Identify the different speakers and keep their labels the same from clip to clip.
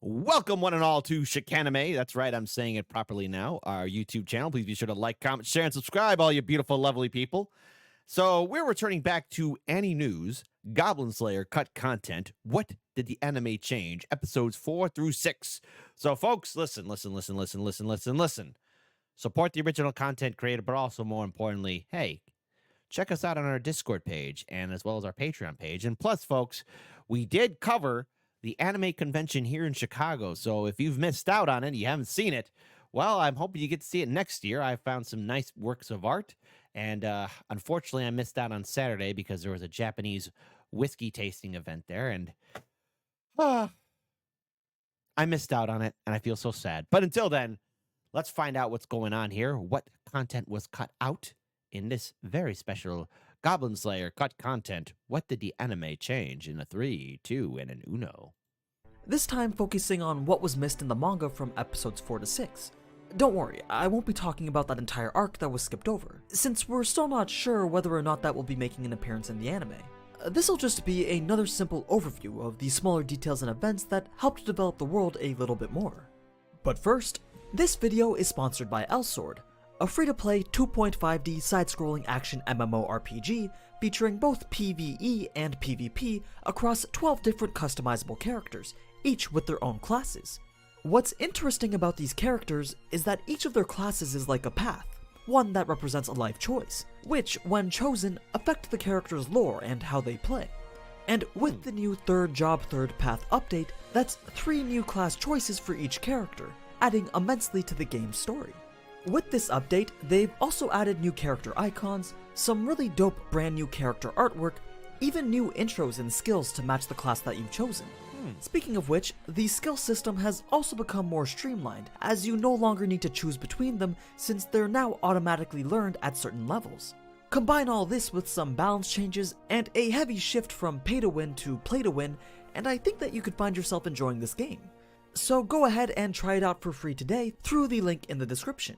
Speaker 1: Welcome, one and all, to Chicanime. That's right, I'm saying it properly now. Our YouTube channel. Please be sure to like, comment, share, and subscribe, all you beautiful, lovely people. So, we're returning back to AniNews, Goblin Slayer cut content. What did the anime change? Episodes 4 through 6. So, folks, listen. Support the original content creator, but also, more importantly, hey, check us out on our Discord page and as well as our Patreon page. And plus, folks, we did cover the anime convention here in Chicago. So if you've missed out on it, you haven't seen it, well, I'm hoping you get to see it next year. I found some nice works of art. And unfortunately, I missed out on Saturday because there was a Japanese whiskey tasting event there. And I missed out on it, and I feel so sad. But until then, let's find out what's going on here. What content was cut out in this very special Goblin Slayer cut content? What did the anime change in a 3, 2, and an Uno?
Speaker 2: This time focusing on what was missed in the manga from episodes 4 to 6. Don't worry, I won't be talking about that entire arc that was skipped over, since we're still not sure whether or not that will be making an appearance in the anime. This'll just be another simple overview of the smaller details and events that helped develop the world a little bit more. But first, this video is sponsored by Elsword, a free-to-play 2.5D side-scrolling action MMORPG featuring both PvE and PvP across 12 different customizable characters, each with their own classes. What's interesting about these characters is that each of their classes is like a path, one that represents a life choice, which, when chosen, affect the character's lore and how they play. And with the new Third Job Third Path update, that's 3 new class choices for each character, adding immensely to the game's story. With this update, they've also added new character icons, some really dope brand new character artwork, even new intros and skills to match the class that you've chosen. Speaking of which, the skill system has also become more streamlined, as you no longer need to choose between them since they're now automatically learned at certain levels. Combine all this with some balance changes and a heavy shift from pay to win to play to win, and I think that you could find yourself enjoying this game. So go ahead and try it out for free today through the link in the description.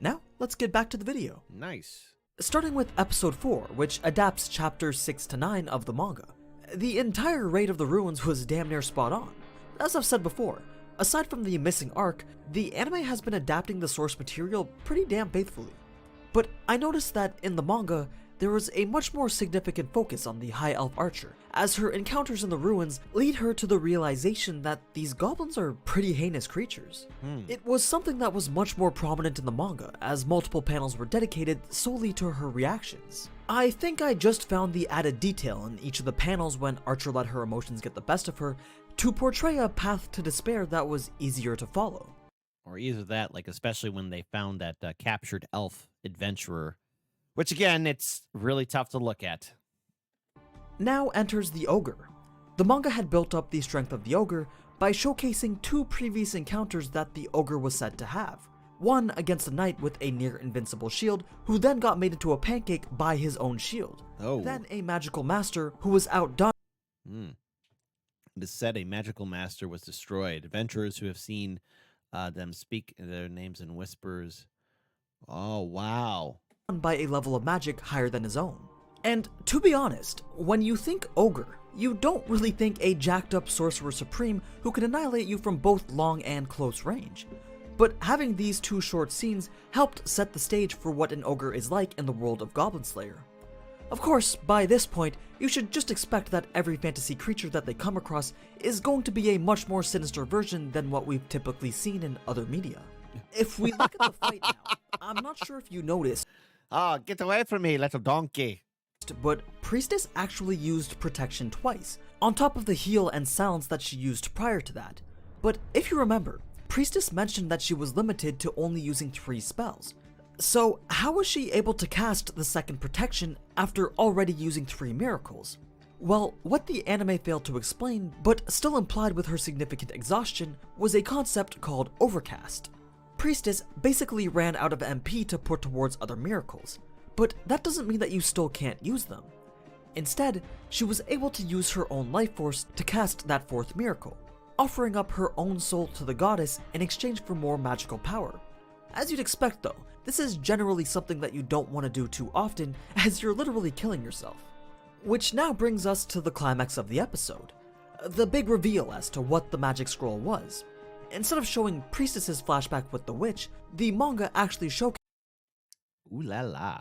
Speaker 2: Now, let's get back to the video.
Speaker 1: Nice.
Speaker 2: Starting with episode 4, which adapts chapters 6 to 9 of the manga. The entire raid of the ruins was damn near spot on. As I've said before, aside from the missing arc, the anime has been adapting the source material pretty damn faithfully. But I noticed that in the manga, there was a much more significant focus on the High Elf Archer, as her encounters in the ruins lead her to the realization that these goblins are pretty heinous creatures. It was something that was much more prominent in the manga, as multiple panels were dedicated solely to her reactions. I think I just found the added detail in each of the panels when Archer let her emotions get the best of her to portray a path to despair that was easier to follow.
Speaker 1: Or either that, like especially when they found that captured elf adventurer, which again, it's really tough to look at.
Speaker 2: Now enters the Ogre. The manga had built up the strength of the Ogre by showcasing 2 previous encounters that the Ogre was said to have. One against a knight with a near invincible shield, who then got made into a pancake by his own shield. Then a magical master who was outdone.
Speaker 1: It is said a magical master was destroyed. Adventurers who have seen them speak their names in whispers. Oh, wow.
Speaker 2: By a level of magic higher than his own. And to be honest, when you think Ogre, you don't really think a jacked up sorcerer supreme who can annihilate you from both long and close range. But having these 2 short scenes helped set the stage for what an ogre is like in the world of Goblin Slayer. Of course, by this point, you should just expect that every fantasy creature that they come across is going to be a much more sinister version than what we've typically seen in other media. If we look at the fight now, I'm not sure if you noticed,
Speaker 1: get away from me, little donkey.
Speaker 2: But Priestess actually used protection twice, on top of the heal and silence that she used prior to that. But if you remember, Priestess mentioned that she was limited to only using 3 spells. So how was she able to cast the second protection after already using 3 miracles? Well, what the anime failed to explain, but still implied with her significant exhaustion, was a concept called overcast. Priestess basically ran out of MP to put towards other miracles, but that doesn't mean that you still can't use them. Instead, she was able to use her own life force to cast that 4th miracle, offering up her own soul to the goddess in exchange for more magical power. As you'd expect though, this is generally something that you don't want to do too often, as you're literally killing yourself. Which now brings us to the climax of the episode. The big reveal as to what the magic scroll was. Instead of showing Priestess's flashback with the witch, the manga actually showcased
Speaker 1: Ooh la la.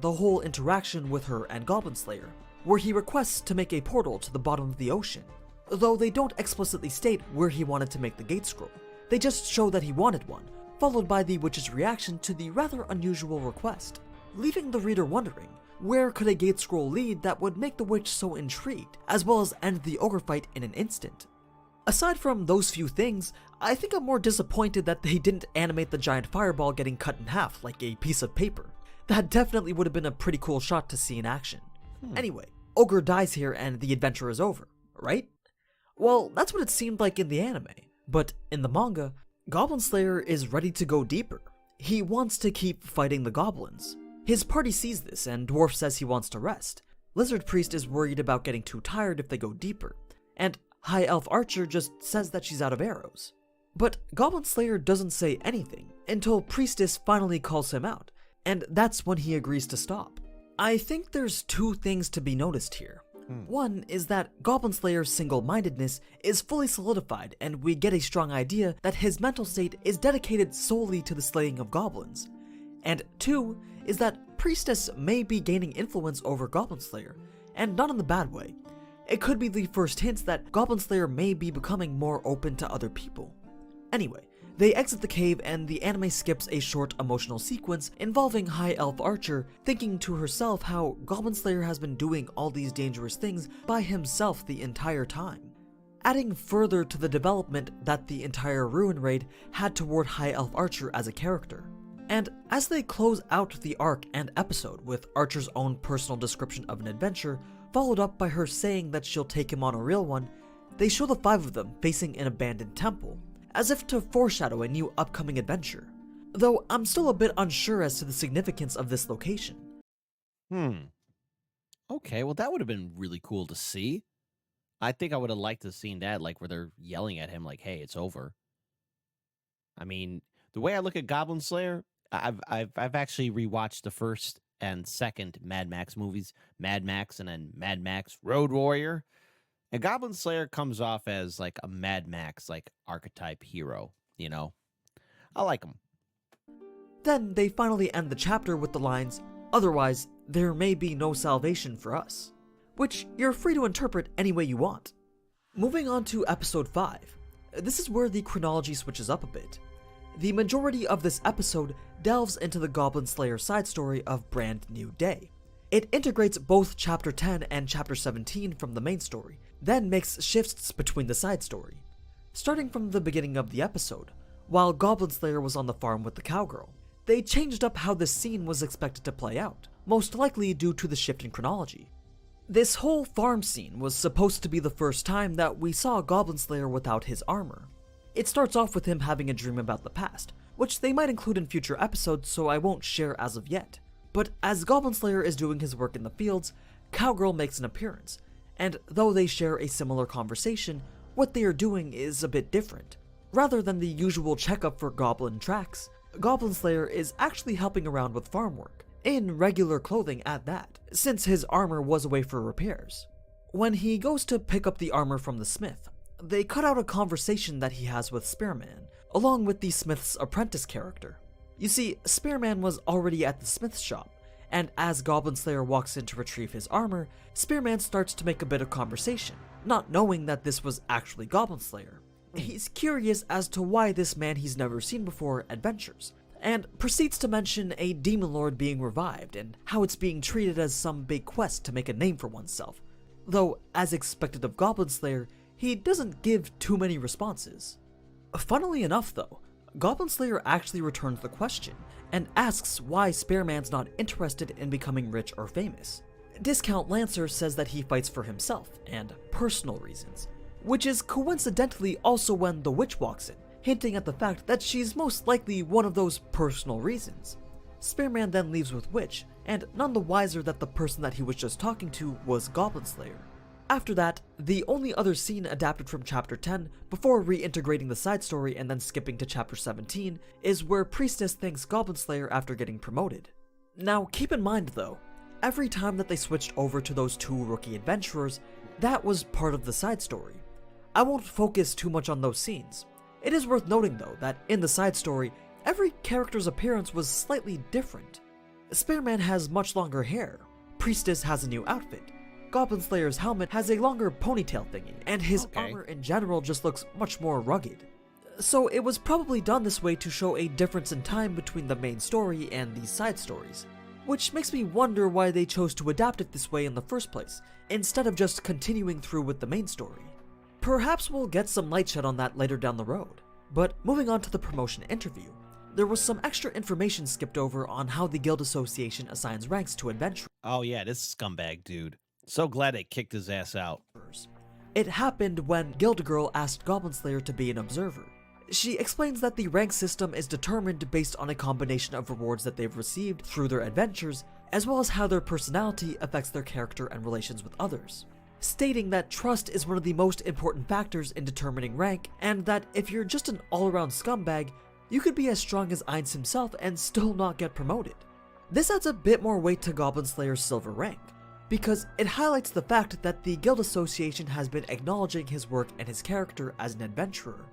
Speaker 2: the whole interaction with her and Goblin Slayer, where he requests to make a portal to the bottom of the ocean. Though they don't explicitly state where he wanted to make the gate scroll, they just show that he wanted one, followed by the witch's reaction to the rather unusual request, leaving the reader wondering, where could a gate scroll lead that would make the witch so intrigued, as well as end the ogre fight in an instant? Aside from those few things, I think I'm more disappointed that they didn't animate the giant fireball getting cut in half like a piece of paper. That definitely would have been a pretty cool shot to see in action. Anyway, Ogre dies here and the adventure is over, right? Well, that's what it seemed like in the anime, but in the manga, Goblin Slayer is ready to go deeper. He wants to keep fighting the goblins. His party sees this and Dwarf says he wants to rest. Lizard Priest is worried about getting too tired if they go deeper, and High Elf Archer just says that she's out of arrows. But Goblin Slayer doesn't say anything until Priestess finally calls him out, and that's when he agrees to stop. I think there's two things to be noticed here. One is that Goblin Slayer's single-mindedness is fully solidified, and we get a strong idea that his mental state is dedicated solely to the slaying of goblins. And two is that Priestess may be gaining influence over Goblin Slayer, and not in the bad way. It could be the first hints that Goblin Slayer may be becoming more open to other people. Anyway, they exit the cave and the anime skips a short emotional sequence involving High Elf Archer thinking to herself how Goblin Slayer has been doing all these dangerous things by himself the entire time, adding further to the development that the entire Ruin Raid had toward High Elf Archer as a character. And as they close out the arc and episode with Archer's own personal description of an adventure, followed up by her saying that she'll take him on a real one, they show the five of them facing an abandoned temple, as if to foreshadow a new upcoming adventure. Though I'm still a bit unsure as to the significance of this location.
Speaker 1: Okay, well that would have been really cool to see. I think I would have liked to have seen that, like where they're yelling at him like, hey, it's over. I mean, the way I look at Goblin Slayer, I've actually rewatched the first and second Mad Max movies, Mad Max and then Mad Max Road Warrior. And Goblin Slayer comes off as like a Mad Max like archetype hero, you know? I like him.
Speaker 2: Then they finally end the chapter with the lines, "Otherwise, there may be no salvation for us," which you're free to interpret any way you want. Moving on to episode 5. This is where the chronology switches up a bit. The majority of this episode delves into the Goblin Slayer side story of Brand New Day. It integrates both chapter 10 and chapter 17 from the main story, then makes shifts between the side story. Starting from the beginning of the episode, while Goblin Slayer was on the farm with the cowgirl, they changed up how this scene was expected to play out, most likely due to the shift in chronology. This whole farm scene was supposed to be the first time that we saw Goblin Slayer without his armor. It starts off with him having a dream about the past, which they might include in future episodes, so I won't share as of yet. But as Goblin Slayer is doing his work in the fields, Cowgirl makes an appearance, and though they share a similar conversation, what they are doing is a bit different. Rather than the usual checkup for Goblin tracks, Goblin Slayer is actually helping around with farm work, in regular clothing at that, since his armor was away for repairs. When he goes to pick up the armor from the smith, they cut out a conversation that he has with Spearman, along with the smith's apprentice character. You see, Spearman was already at the smith's shop, and as Goblin Slayer walks in to retrieve his armor, Spearman starts to make a bit of conversation, not knowing that this was actually Goblin Slayer. He's curious as to why this man he's never seen before adventures, and proceeds to mention a demon lord being revived and how it's being treated as some big quest to make a name for oneself. Though, as expected of Goblin Slayer, he doesn't give too many responses. Funnily enough though, Goblin Slayer actually returns the question and asks why Spearman's not interested in becoming rich or famous. Discount Lancer says that he fights for himself and personal reasons, which is coincidentally also when the witch walks in, hinting at the fact that she's most likely one of those personal reasons. Spearman then leaves with Witch, and none the wiser that the person that he was just talking to was Goblin Slayer. After that, the only other scene adapted from chapter 10 before reintegrating the side story and then skipping to chapter 17 is where Priestess thanks Goblin Slayer after getting promoted. Now keep in mind though, every time that they switched over to those two rookie adventurers, that was part of the side story. I won't focus too much on those scenes. It is worth noting though that in the side story, every character's appearance was slightly different. Spearman has much longer hair, Priestess has a new outfit, Goblin Slayer's helmet has a longer ponytail thingy, and his armor in general just looks much more rugged. So it was probably done this way to show a difference in time between the main story and these side stories, which makes me wonder why they chose to adapt it this way in the first place, instead of just continuing through with the main story. Perhaps we'll get some light shed on that later down the road. But moving on to the promotion interview, there was some extra information skipped over on how the Guild Association assigns ranks to adventurers.
Speaker 1: Oh yeah, this scumbag dude. So glad they kicked his ass out.
Speaker 2: It happened when Guild Girl asked Goblin Slayer to be an observer. She explains that the rank system is determined based on a combination of rewards that they've received through their adventures, as well as how their personality affects their character and relations with others, stating that trust is one of the most important factors in determining rank, and that if you're just an all-around scumbag, you could be as strong as Ainz himself and still not get promoted. This adds a bit more weight to Goblin Slayer's silver rank, because it highlights the fact that the Guild Association has been acknowledging his work and his character as an adventurer.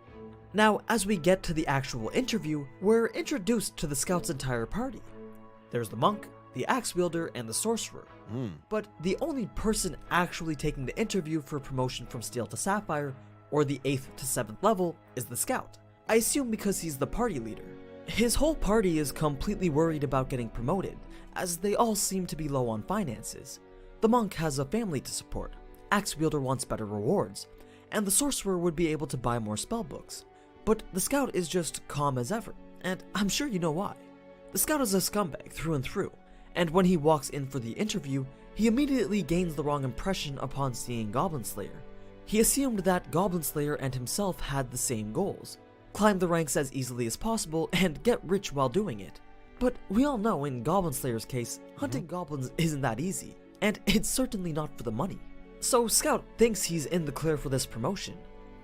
Speaker 2: Now, as we get to the actual interview, we're introduced to the Scout's entire party. There's the monk, the axe wielder, and the sorcerer. But the only person actually taking the interview for promotion from Steel to Sapphire, or the 8th to 7th level, is the Scout. I assume because he's the party leader. His whole party is completely worried about getting promoted, as they all seem to be low on finances. The monk has a family to support, axe wielder wants better rewards, and the sorcerer would be able to buy more spellbooks. But the Scout is just calm as ever, and I'm sure you know why. The Scout is a scumbag through and through, and when he walks in for the interview, he immediately gains the wrong impression upon seeing Goblin Slayer. He assumed that Goblin Slayer and himself had the same goals: climb the ranks as easily as possible and get rich while doing it. But we all know in Goblin Slayer's case, hunting goblins isn't that easy, and it's certainly not for the money. So Scout thinks he's in the clear for this promotion,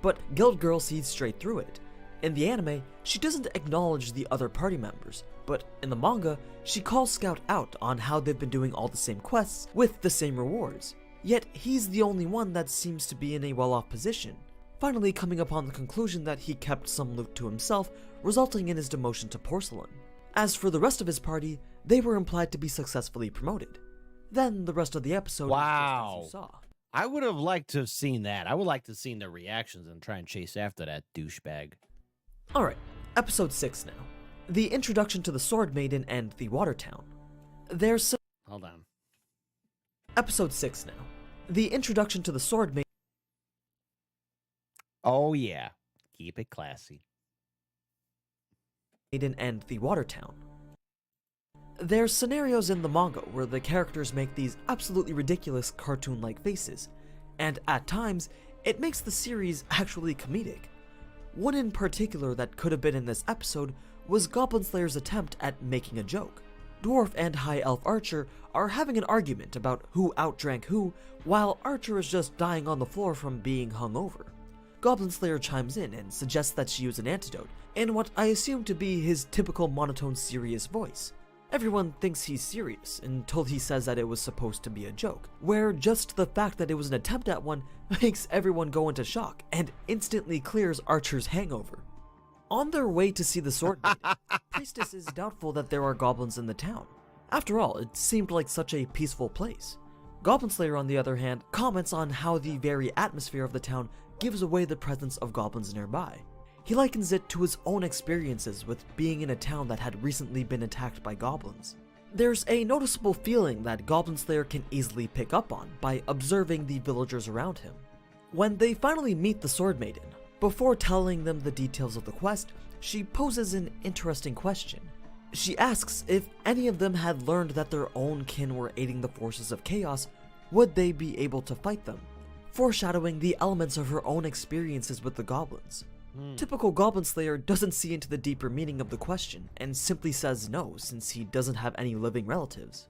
Speaker 2: but Guild Girl sees straight through it. In the anime, she doesn't acknowledge the other party members, but in the manga, she calls Scout out on how they've been doing all the same quests with the same rewards, yet he's the only one that seems to be in a well-off position, finally coming upon the conclusion that he kept some loot to himself, resulting in his demotion to Porcelain. As for the rest of his party, they were implied to be successfully promoted. Then the rest of the episode was just as you saw.
Speaker 1: I would have liked to have seen that. I would like to have seen their reactions and try and chase after that douchebag.
Speaker 2: Alright, episode 6 now. The introduction to the Sword Maiden and the Water Town.
Speaker 1: Hold on.
Speaker 2: Episode 6 now. The introduction to the Sword
Speaker 1: Oh yeah. Keep it classy.
Speaker 2: Maiden and the Water Town. There's scenarios in the manga where the characters make these absolutely ridiculous cartoon-like faces, and at times, it makes the series actually comedic. One in particular that could have been in this episode was Goblin Slayer's attempt at making a joke. Dwarf and High Elf Archer are having an argument about who outdrank who, while Archer is just dying on the floor from being hungover. Goblin Slayer chimes in and suggests that she use an antidote, in what I assume to be his typical monotone serious voice. Everyone thinks he's serious until he says that it was supposed to be a joke, where just the fact that it was an attempt at one makes everyone go into shock and instantly clears Archer's hangover. On their way to see the Sword Maiden, Priestess is doubtful that there are goblins in the town. After all, it seemed like such a peaceful place. Goblin Slayer, on the other hand, comments on how the very atmosphere of the town gives away the presence of goblins nearby. He likens it to his own experiences with being in a town that had recently been attacked by goblins. There's a noticeable feeling that Goblin Slayer can easily pick up on by observing the villagers around him. When they finally meet the Sword Maiden, before telling them the details of the quest, she poses an interesting question. She asks if any of them had learned that their own kin were aiding the forces of chaos, would they be able to fight them? Foreshadowing the elements of her own experiences with the goblins. Typical Goblin Slayer doesn't see into the deeper meaning of the question, and simply says no since he doesn't have any living relatives.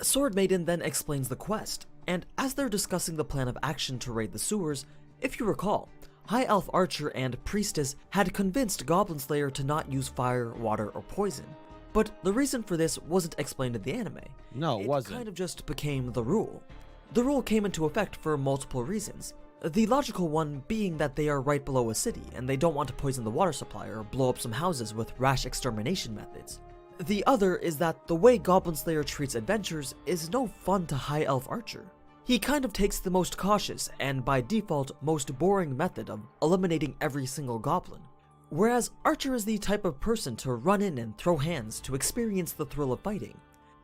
Speaker 2: Sword Maiden then explains the quest, and as they're discussing the plan of action to raid the sewers, if you recall, High Elf Archer and Priestess had convinced Goblin Slayer to not use fire, water, or poison. But the reason for this wasn't explained in the anime.
Speaker 1: No, it wasn't.
Speaker 2: It kind of just became the rule. The rule came into effect for multiple reasons, The logical one being that they are right below a city and they don't want to poison the water supply or blow up some houses with rash extermination methods. The other is that the way Goblin Slayer treats adventures is no fun to High Elf Archer. He kind of takes the most cautious and by default most boring method of eliminating every single goblin. Whereas Archer is the type of person to run in and throw hands to experience the thrill of fighting.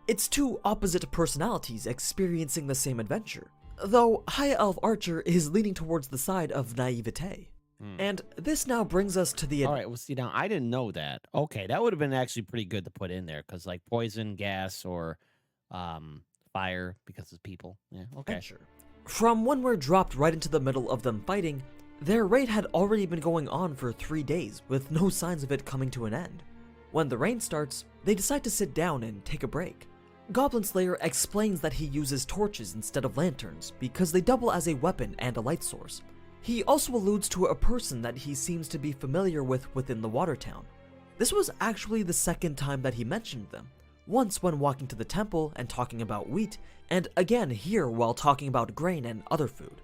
Speaker 2: It's two opposite personalities experiencing the same adventure, though High Elf Archer is leaning towards the side of naivete. And this now brings us to the...
Speaker 1: All right, well, see, now, I didn't know that. Okay, that would have been actually pretty good to put in there, because, like, poison, gas, or fire, because it's people. Yeah, okay.
Speaker 2: adventure. From when we're dropped right into the middle of them fighting, their raid had already been going on for 3 days, with no signs of it coming to an end. When the rain starts, they decide to sit down and take a break. Goblin Slayer explains that he uses torches instead of lanterns because they double as a weapon and a light source. He also alludes to a person that he seems to be familiar with within the water town. This was actually the second time that he mentioned them, once when walking to the temple and talking about wheat, and again here while talking about grain and other food.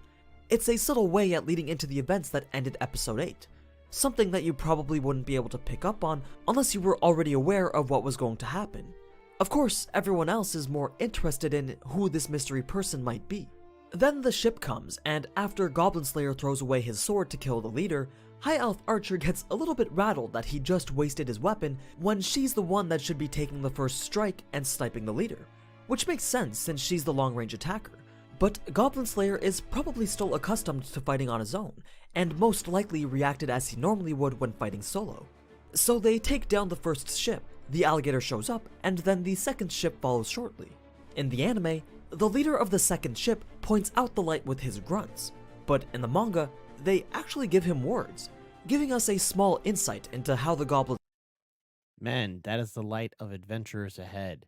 Speaker 2: It's a subtle way at leading into the events that ended episode 8, something that you probably wouldn't be able to pick up on unless you were already aware of what was going to happen. Of course, everyone else is more interested in who this mystery person might be. Then the ship comes, and after Goblin Slayer throws away his sword to kill the leader, High Elf Archer gets a little bit rattled that he just wasted his weapon when she's the one that should be taking the first strike and sniping the leader, which makes sense since she's the long-range attacker. But Goblin Slayer is probably still accustomed to fighting on his own, and most likely reacted as he normally would when fighting solo. So they take down the first ship, the alligator shows up, and then the second ship follows shortly. In the anime, the leader of the second ship points out the light with his grunts, but in the manga, they actually give him words, giving us a small insight into how the goblins...
Speaker 1: Man, that is the light of adventurers ahead.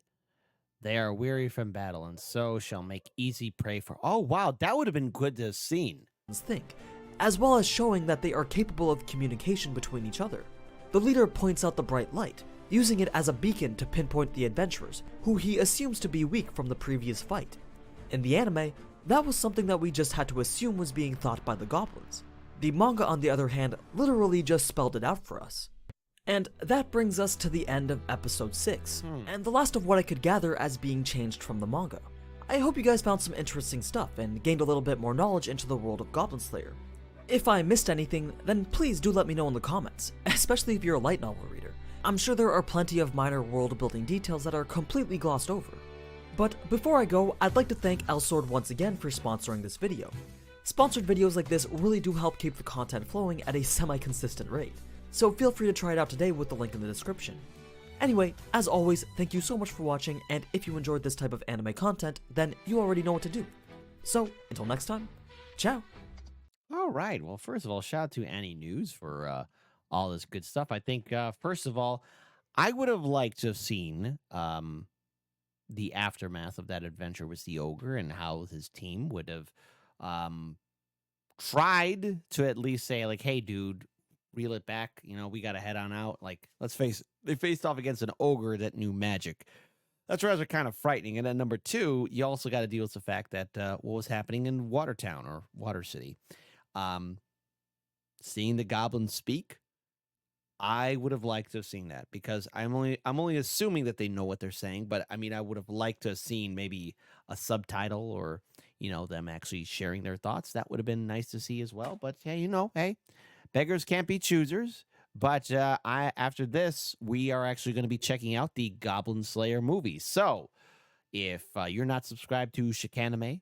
Speaker 1: They are weary from battle, and so shall make easy prey for... Oh, wow, that would have been good to have seen.
Speaker 2: think, as well as showing that they are capable of communication between each other. The leader points out the bright light, using it as a beacon to pinpoint the adventurers, who he assumes to be weak from the previous fight. In the anime, that was something that we just had to assume was being thought by the goblins. The manga, on the other hand, literally just spelled it out for us. And that brings us to the end of episode 6, and the last of what I could gather as being changed from the manga. I hope you guys found some interesting stuff and gained a little bit more knowledge into the world of Goblin Slayer. If I missed anything, then please do let me know in the comments, especially if you're a light novel reader. I'm sure there are plenty of minor world building details that are completely glossed over. But before I go, I'd like to thank Elsword once again for sponsoring this video. Sponsored videos like this really do help keep the content flowing at a semi-consistent rate, so feel free to try it out today with the link in the description. Anyway, as always, thank you so much for watching, and if you enjoyed this type of anime content, then you already know what to do. So, until next time, ciao!
Speaker 1: All right. Well, first of all, shout out to AniNews for all this good stuff. I think, first of all, I would have liked to have seen the aftermath of that adventure with the ogre and how his team would have tried to at least say, like, hey, dude, reel it back. You know, we got to head on out. Like, let's face it, they faced off against an ogre that knew magic. That's rather kind of frightening. And then number two, you also got to deal with the fact that what was happening in Watertown or Water City. Seeing the goblins speak, I would have liked to have seen that because I'm only assuming that they know what they're saying, but I mean, I would have liked to have seen maybe a subtitle or, you know, them actually sharing their thoughts. That would have been nice to see as well. But yeah, you know, hey, beggars can't be choosers. But after this, we are actually going to be checking out the Goblin Slayer movie. So if you're not subscribed to Chicanime,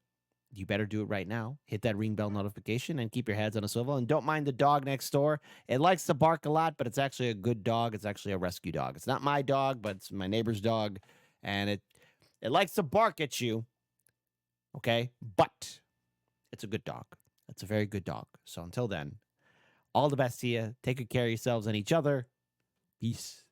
Speaker 1: you better do it right now. Hit that ring bell notification and keep your heads on a swivel. And don't mind the dog next door. It likes to bark a lot, but it's actually a good dog. It's actually a rescue dog. It's not my dog, but it's my neighbor's dog. And it likes to bark at you. Okay? But it's a good dog. It's a very good dog. So until then, all the best to you. Take good care of yourselves and each other. Peace.